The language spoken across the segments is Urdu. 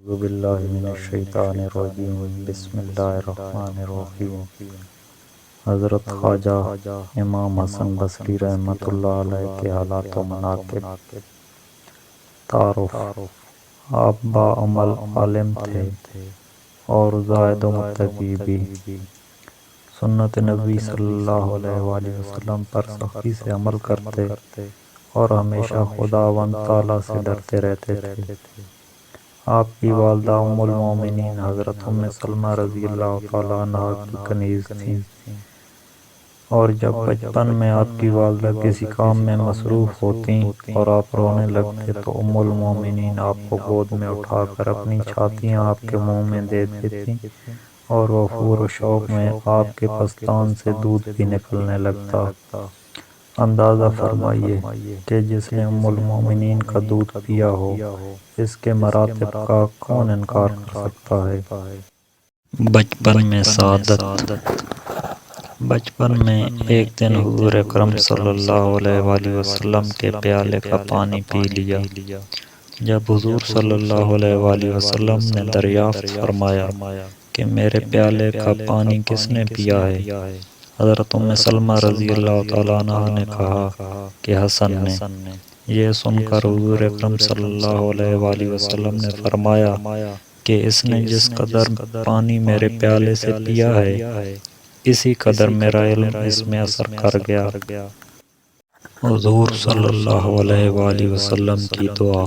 اعوذ باللہ من الشیطان الرجیم بسم اللہ الرحمن الرحیم۔ حضرت خواجہ امام حسن بصری رحمۃ اللہ علیہ کے حالات و مناقب۔ تعارف: آپ باعمل عالم تھے اور زاہد و متقی بھی۔ سنت نبی صلی اللہ علیہ وآلہ وسلم پر سختی سے عمل کرتے اور ہمیشہ خداوند تعالیٰ سے ڈرتے رہتے تھے۔ آپ کی والدہ ام المومنین حضرت ام سلمہ رضی اللہ تعالیٰ عنہ کی کنیز تھیں، اور جب بچپن میں آپ کی والدہ کسی کام میں مصروف ہوتیں اور آپ رونے لگتے تو ام المومنین آپ کو گود میں اٹھا کر اپنی چھاتیاں آپ کے منہ میں دے دیتیں اور وفور و شوق میں آپ کے پستان سے دودھ بھی نکلنے لگتا۔ اندازہ فرمائیے کہ جس نے ام المومنین کا دودھ پیا ہو، اس کے مراتب کا کون انکار کر سکتا ہے؟ بچپن میں سعادت۔ بچپن میں ایک دن حضور اکرم صلی اللہ علیہ وآلہ وسلم کے پیالے کا پانی پی لیا۔ جب حضور صلی اللہ علیہ وآلہ وسلم نے دریافت فرمایا کہ میرے پیالے کا پانی کس نے پیا ہے، حضرت ام سلمہ رضی اللہ تعالیٰ عنہ نے کہا کہ حسن نے۔ یہ سن کر حضور اکرم صلی اللہ علیہ وآلہ وسلم نے فرمایا کہ اس نے جس قدر پانی میرے پیالے سے پیا ہے، اسی قدر میرا علم اس میں اثر کر گیا۔ حضور صلی اللہ علیہ وآلہ وسلم کی دعا۔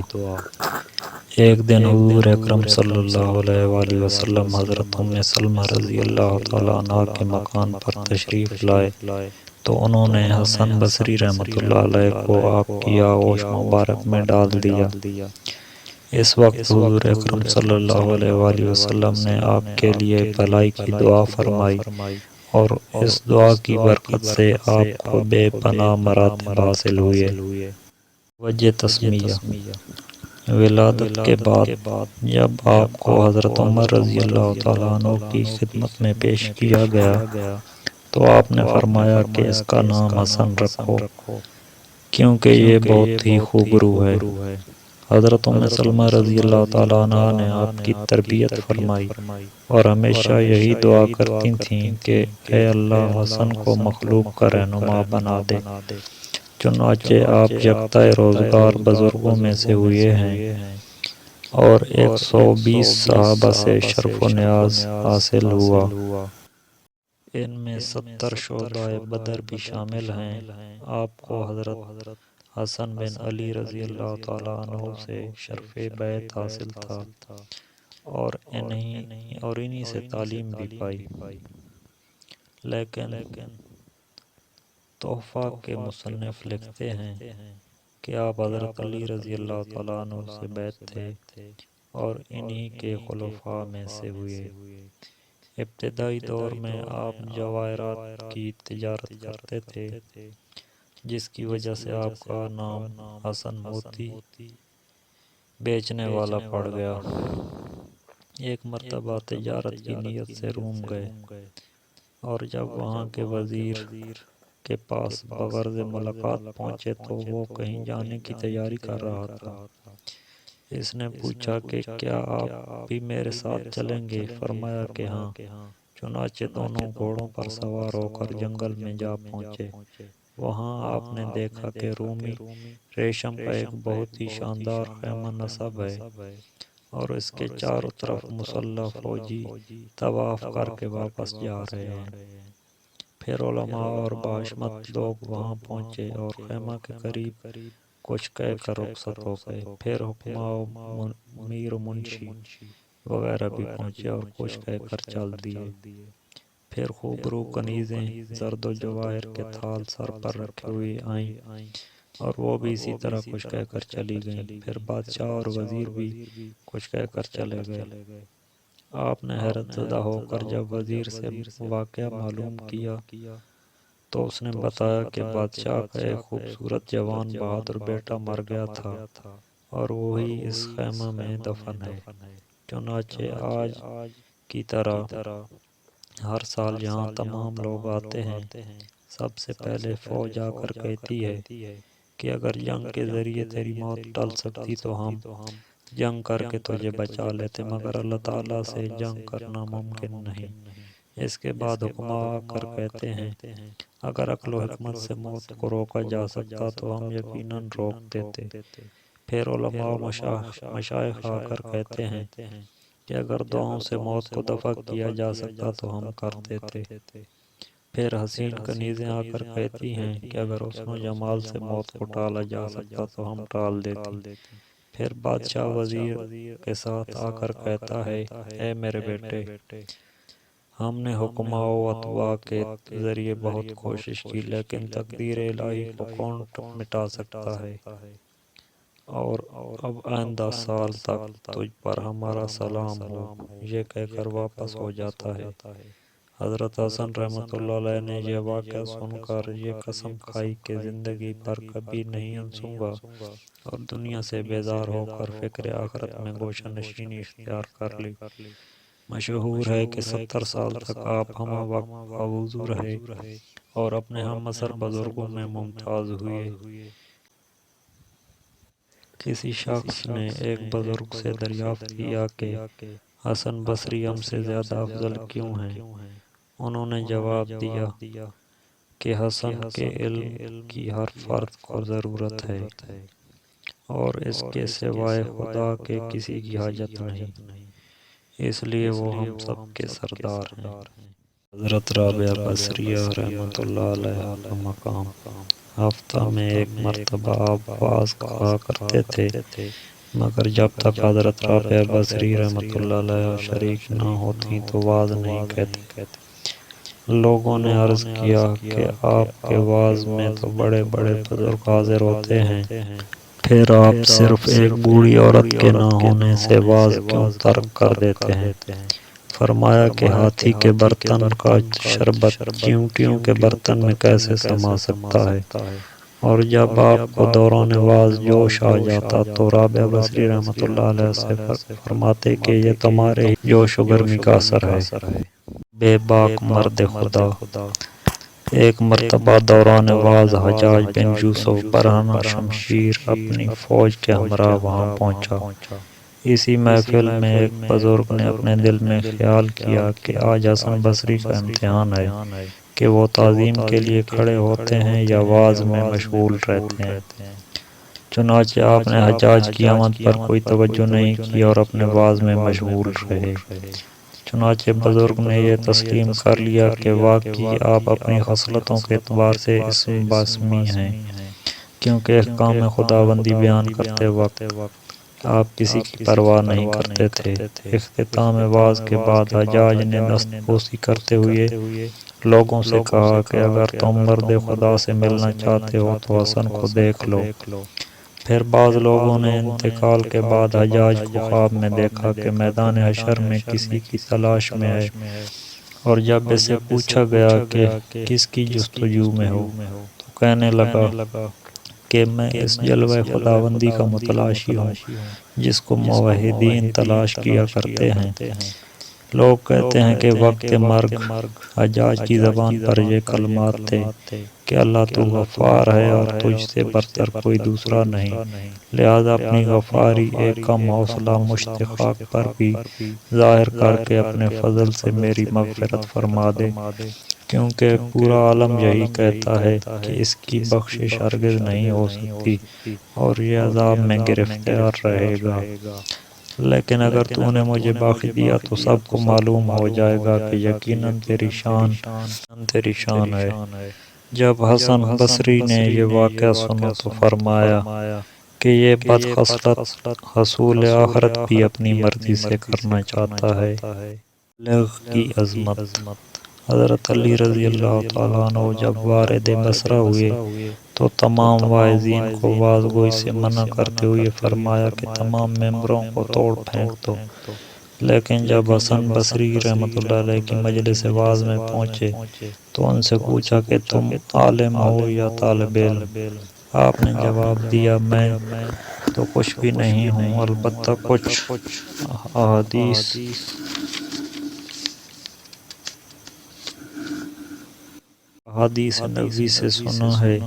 ایک دن حضور اکرم صلی اللہ علیہ وآلہ وسلم حضرت ام سلمہ رضی اللہ تعالیٰ عنہ کے مکان پر تشریف لائے تو انہوں نے حسن بصری رحمۃ اللہ علیہ کو آپ کی آغوش مبارک میں ڈال دیا۔ اس وقت حضور اکرم صلی اللہ علیہ وآلہ وسلم نے آپ کے لیے بھلائی کی دعا فرمائی، اور اس دعا کی برکت سے آپ کو بے پناہ مراتب حاصل ہوئے۔ وجہ تسمیہ: ولادت کے بعد جب آپ کو حضرت عمر رضی اللہ تعالیٰ عنہ کی خدمت میں پیش کیا گیا تو آپ نے فرمایا کہ اس کا نام حسن رکھو، کیونکہ یہ بہت ہی خوبرو ہے۔ حضرت ام سلمہ رضی اللہ تعالیٰ عنہ نے آپ کی تربیت فرمائی اور ہمیشہ یہی دعا کرتی تھیں کہ اے اللہ حسن کو مخلوق کا رہنما بنا دے۔ چنانچہ آپ یافتہ روزگار بزرگوں میں سے ہوئے ہیں اور 120 صحابہ سے شرف و نیاز حاصل ہوا۔ ان میں 70 شہدائے بدر بھی شامل ہیں۔ آپ کو حضرت حسن بن علی رضی اللہ تعالیٰ عنہ سے شرف بیعت حاصل تھا اور انہی سے تعلیم بھی پائی۔ لیکن تحفہ کے مصنف لکھتے ہیں کہ آپ حضرت علی رضی اللہ تعالیٰ عنہ سے بیعت تھے اور انہی کے خلفاء میں سے ہوئے۔ ابتدائی دور میں آپ جواہرات کی تجارت کرتے تھے، جس کی وجہ سے آپ کا نام حسن موتی بیچنے والا پڑ گیا۔ ایک مرتبہ تجارت کی نیت سے روم گئے اور جب وہاں کے وزیر کے پاس بغرض ملاقات پہنچے تو وہ کہیں جانے کی تیاری کر رہا تھا۔ اس نے پوچھا کہ کیا آپ بھی میرے ساتھ چلیں گے؟ فرمایا کہ ہاں۔ چنانچہ دونوں گھوڑوں پر سوار ہو کر جنگل میں جا پہنچے۔ وہاں آپ نے دیکھا کہ رومی ریشم کا ایک بہت ہی شاندار خیمہ نصب ہے اور اس کے چاروں طرف مسلح فوجی طواف کر کے واپس جا رہے ہیں۔ پھر علماء اور باشمت لوگ وہاں پہنچے اور خیمہ کے قریب کچھ کہہ کر رخصت ہو گئے۔ پھر حکماء و میر و منشی وغیرہ بھی پہنچے اور کچھ کہہ کر چل دیے۔ پھر خوبرو کنیزیں زرد و جواہر کے تھال سر پر رکھے ہوئے آئیں اور وہ بھی اسی طرح کچھ کہہ کر چلی گئیں۔ پھر بادشاہ اور وزیر بھی کچھ کہہ کر چلے گئے۔ آپ نے حیرت زدہ ہو کر جب وزیر سے واقعہ معلوم کیا تو اس نے بتایا کہ بادشاہ کا ایک خوبصورت جوان بہادر بیٹا مر گیا تھا اور وہی اس خیمہ میں دفن ہے۔ چنانچہ آج کی طرح ہر سال یہاں تمام لوگ آتے ہیں۔ سب سے پہلے فوج آ کر کہتی ہے کہ اگر جنگ کے ذریعے تیری موت ٹل سکتی تو ہم جنگ کر کے تجھے بچا لیتے، مگر اللہ تعالیٰ سے جنگ کرنا ممکن نہیں۔ اس کے بعد حکما آ کر کہتے ہیں اگر عقل و حکمت سے موت کو روکا جا سکتا تو ہم یقیناً روک دیتے۔ پھر علماء و مشائخ آ کر کہتے ہیں کہ اگر دعاؤں سے موت کو دفع کیا جا سکتا تو ہم کر دیتے۔ پھر حسین کنیزیں آ کر کہتی ہیں کہ اگر حسن و جمال سے موت کو ٹالا جا سکتا تو ہم ٹال دیتے۔ پھر بادشاہ وزیر کے ساتھ آ کر کہتا ہے اے میرے بیٹے، ہم نے حکماء و اتباع کے ذریعے بہت کوشش کی، لیکن تقدیر الہی کو کون مٹا سکتا ہے، اور اب آئندہ سال تک تجھ پر ہمارا سلام ہو۔ یہ کہہ کر واپس ہو جاتا ہے۔ حضرت حسن رحمۃ اللہ علیہ نے یہ واقعہ سن کر یہ قسم کھائی کہ زندگی بھر کبھی نہیں انسوں گا، اور دنیا سے بیزار ہو کر فکر آخرت میں گوشہ نشینی اختیار کر لی۔ مشہور ہے کہ 70 سال تک آپ ہمہ وقت باوضو رہے اور اپنے ہم عصر بزرگوں میں ممتاز ہوئے۔ کسی شخص نے ایک بزرگ سے دریافت کیا کہ حسن بصری ہم سے زیادہ افضل کیوں ہیں؟ انہوں نے جواب دیا کہ حسن کے علم کی ہر فرد کو ضرورت ہے اور اس کے سوائے خدا کے کسی کی حاجت نہیں، اس لیے وہ ہم سب کے سردار ہیں۔ حضرت رابعہ بصریہ رحمۃ اللہ علیہ کا مقام۔ ہفتہ میں ایک مرتبہ آپ واز کہا کرتے تھے، مگر جب تک حضرت رابعہ بصری رحمۃ اللہ علیہ شریک نہ ہوتی تو واز نہیں کہتے۔ لوگوں نے عرض کیا کہ آپ کے واز میں تو بڑے بڑے بزرگ حاضر ہوتے ہیں، پھر آپ صرف ایک بوڑھی عورت کے نہ ہونے سے واز کیوں ترک کر دیتے ہیں؟ فرمایا کہ ہاتھی کے برتن کا شربت چیونٹیوں کے برتن میں کیسے سما سکتا ہے؟ اور جب آپ کو دوران واز جوش آ جاتا تو رابعہ بصری رحمۃ اللہ علیہ سے فرماتے کہ یہ تمہارے ہی جوش و گرمی کا اثر ہے۔ بے باک مرد خدا۔ ایک مرتبہ دوران واز حجاج بن یوسف برہنہ شمشیر اپنی فوج کے ہمراہ وہاں پہنچا۔ اسی محفل میں ایک بزرگ نے اپنے دل میں خیال کیا کہ آج حسن بصری کا امتحان ہے کہ وہ تعظیم کے لیے کھڑے ہوتے ہیں یا واز میں مشغول رہتے ہیں۔ چنانچہ آپ نے حجاج کی آمد پر کوئی توجہ نہیں کی اور اپنے واز میں مشغول رہے۔ چنانچہ بزرگ نے یہ تسلیم کر لیا کہ واقعی آپ اپنی خصلتوں کے اعتبار سے اسم باسمی ہیں، کیونکہ احکام خداوندی بیان کرتے وقت آپ کسی کی پرواہ نہیں کرتے تھے۔ اختتام واز کے بعد حجاج نے دست بوسی کرتے ہوئے لوگوں سے کہا کہ اگر تم مرد خدا سے ملنا چاہتے ہو تو حسن کو دیکھ لو۔ پھر بعض لوگوں نے انتقال کے بعد حجاج کو خواب میں دیکھا کہ میدان حشر میں کسی کی تلاش میں ہے، اور جب اسے پوچھا گیا کہ کس کی جستجو میں ہو تو کہنے لگا کہ میں اس جلوہ خداوندی کا متلاشی ہوں جس کو موحدین تلاش کیا کرتے ہیں۔ لوگ کہتے ہیں کہ وقت مرگ حجاج کی زبان پر یہ کلمات تھے کہ اللہ تو غفار ہے اور تجھ سے برتر کوئی دوسرا نہیں، لہذا اپنی غفاری ایک کم حوصلہ مشتاق پر بھی ظاہر کر کے اپنے فضل سے میری مغفرت فرما دے، کیونکہ پورا عالم یہی کہتا ہے کہ اس کی بخشش ہرگز نہیں ہو سکتی اور یہ عذاب میں گرفتار رہے گا۔ لیکن اگر تو نے مجھے باقی دیا تو سب کو معلوم ہو جائے گا کہ یقیناً تیری شان ہے۔ جب حسن بصری نے یہ واقعہ سنا تو فرمایا کہ یہ بد خصلت حصول آخرت بھی اپنی مرضی سے کرنا چاہتا ہے۔ بلغ کی عظمت۔ حضرت علی رضی اللہ تعالیٰ عنہ جب وارد بصرہ ہوئے تو تمام واعظین کو واز گوئی سے منع کرتے ہوئے فرمایا کہ تمام ممبروں کو توڑ پھینک دو۔ لیکن جب حسن بصری رحمۃ اللہ علیہ کی مجلس واز میں پہنچے تو ان سے پوچھا کہ تم عالم ہو یا طالب علم؟ آپ نے جواب دیا میں تو کچھ بھی نہیں ہوں، البتہ کچھ حدیث نبوی سے سنا ہے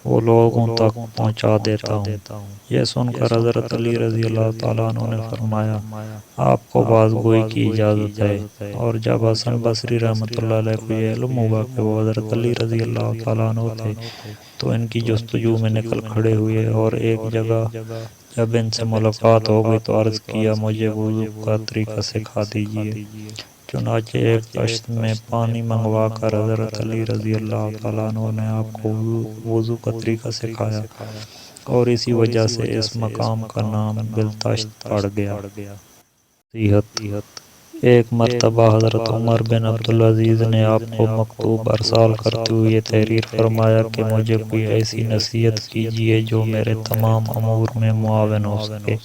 وہ لوگوں تک پہنچا دیتا ہوں۔ یہ سن کر حضرت علی رضی اللہ تعالیٰ عنہ نے فرمایا آپ کو باز گوئی کی اجازت ہے۔ اور جب حسن بصری رحمۃ اللہ علیہ کو یہ علم ہوا کہ وہ حضرت علی رضی اللہ تعالیٰ عنہ تھے تو ان کی جستجو میں نکل کھڑے ہوئے اور ایک جگہ جب ان سے ملاقات ہو گئی تو عرض کیا مجھے وضو کا طریقہ سکھا دیجیے۔ چنانچہ ایک کشت میں پانی منگوا کر حضرت علی رضی اللہ تعالیٰ عنہ نے آپ کو وضو کا طریقہ سکھایا اور اسی وجہ سے اس مقام کا نام بلتاشت پڑ گیا۔ ایک مرتبہ حضرت عمر بن عبدالعزیز نے آپ کو مکتوب ارسال کرتے ہوئے تحریر فرمایا کہ مجھے کوئی ایسی نصیحت کیجیے جو میرے تمام امور میں معاون ہو سکے۔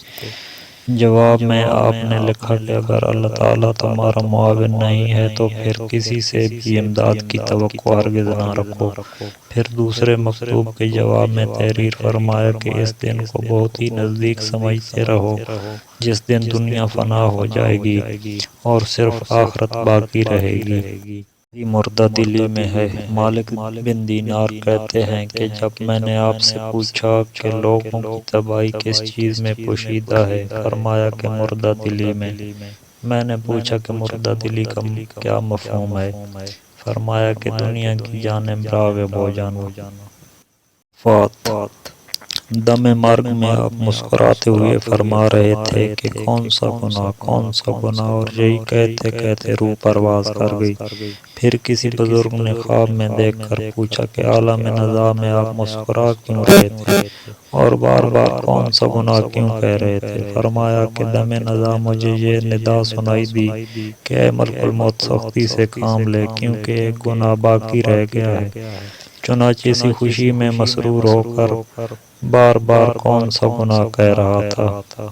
جواب میں آپ نے لکھا کہ اگر اللہ تعالیٰ تمہارا معاون نہیں ہے تو پھر کسی سے بھی امداد کی توقع ہرگز نہ رکھو۔ پھر دوسرے مکتوب کے جواب میں تحریر فرمایا کہ اس دن کو بہت ہی نزدیک سمجھتے رہو جس دن دنیا فنا ہو جائے گی اور صرف آخرت باقی رہے گی۔ مردہ دلی میں ہے۔ مالک بن دینار کہتے ہیں کہ جب میں نے آپ سے پوچھا کہ لوگوں کی تباہی کس چیز میں پوشیدہ ہے، فرمایا کہ مردہ دلی میں۔ میں نے پوچھا کہ مردہ دلی کا کیا مفہوم ہے، فرمایا کہ دنیا کی جانب راغب ہو جانا۔ دم مرگ میں آپ مسکراتے ہوئے فرما رہے تھے کہ کون سا گناہ، اور یہی کہتے کہتے روح پرواز کر گئی۔ پھر کسی بزرگ نے خواب میں دیکھ کر پوچھا کہ عالم نزاع میں آپ مسکرا کیوں رہے تھے اور بار بار کون سا گناہ کیوں کہہ رہے تھے، فرمایا کہ دم نزاع مجھے یہ ندا سنائی دی کہ اے ملک الموت سختی سے کام لے کیونکہ ایک گناہ باقی رہ گیا ہے۔ چنانچہ اسی خوشی میں مسرور ہو کر بار بار کون سا گناہ کہہ رہا تھا۔